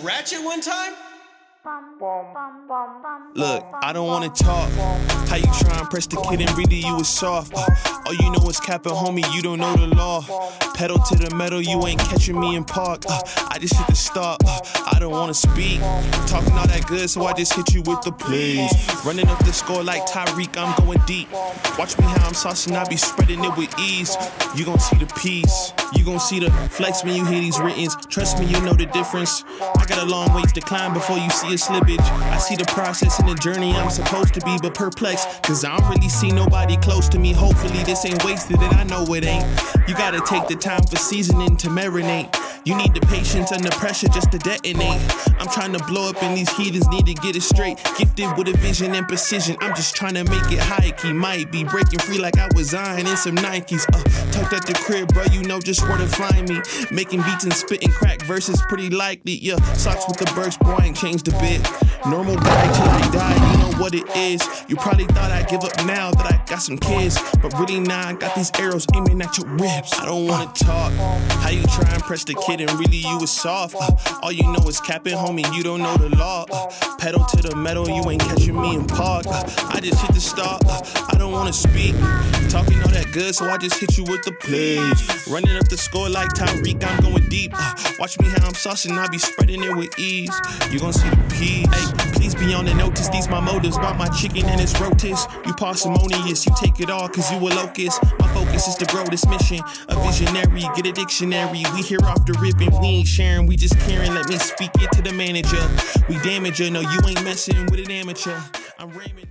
Ratchet one time? Look, I don't wanna talk. How you try and press the kid and really you was soft. All you know is capping, homie, you don't know the law. Pedal to the metal, you ain't catching me in park. I just hit the stop. I don't wanna speak. Talking all that good, so I just hit you with the plays. Running up the score like Tyreek, I'm going deep. Watch me how I'm saucing, I be spreading it with ease. You gon' see the peace. You gon' see the flex when you hear these writtens. Trust me, you know the difference. I got a long ways to climb before you see a slippage. I see the process and the journey I'm supposed to be, but perplexed, cause I don't really see nobody close to me. Hopefully this ain't wasted and I know it ain't. You gotta take the time for seasoning to marinate. You need the patience and the pressure just to detonate. I'm trying to blow up and these heathens need to get it straight. Gifted with a vision and precision, I'm just trying to make it high key. Might be breaking free like I was Zion in some Nikes. Tucked at the crib, bro, you know just where to find me. Making beats and spitting crack verses pretty likely. Yeah, socks with the Birks, boy, I ain't changed a bit. Normal guy till I die, you know what it is. You probably thought I'd give up now that I got some kids, but really now I got these arrows aiming at your ribs. I don't wanna talk. How you try and press the kid and really you was soft. All you know is capping, homie, you don't know the law. Pedal to the metal, you ain't catching me in park. I just hit the stop. I don't wanna speak. Talking all that good, so I just hit you with the plays. Running up the score like Tyreek, I'm going deep. Watch me how I'm saucing, I be spreading it with ease. You gon' see the peas. Hey, please be on the notice, these my motives. About my chicken and its rotis. You parsimonious, you take it all cause you a locust. My focus is to grow this mission. A visionary, get a dictionary. We here off the rip and we ain't sharing, we just caring. Let me speak it to the manager. We damage her, no you ain't messing with an amateur. I'm Raymond.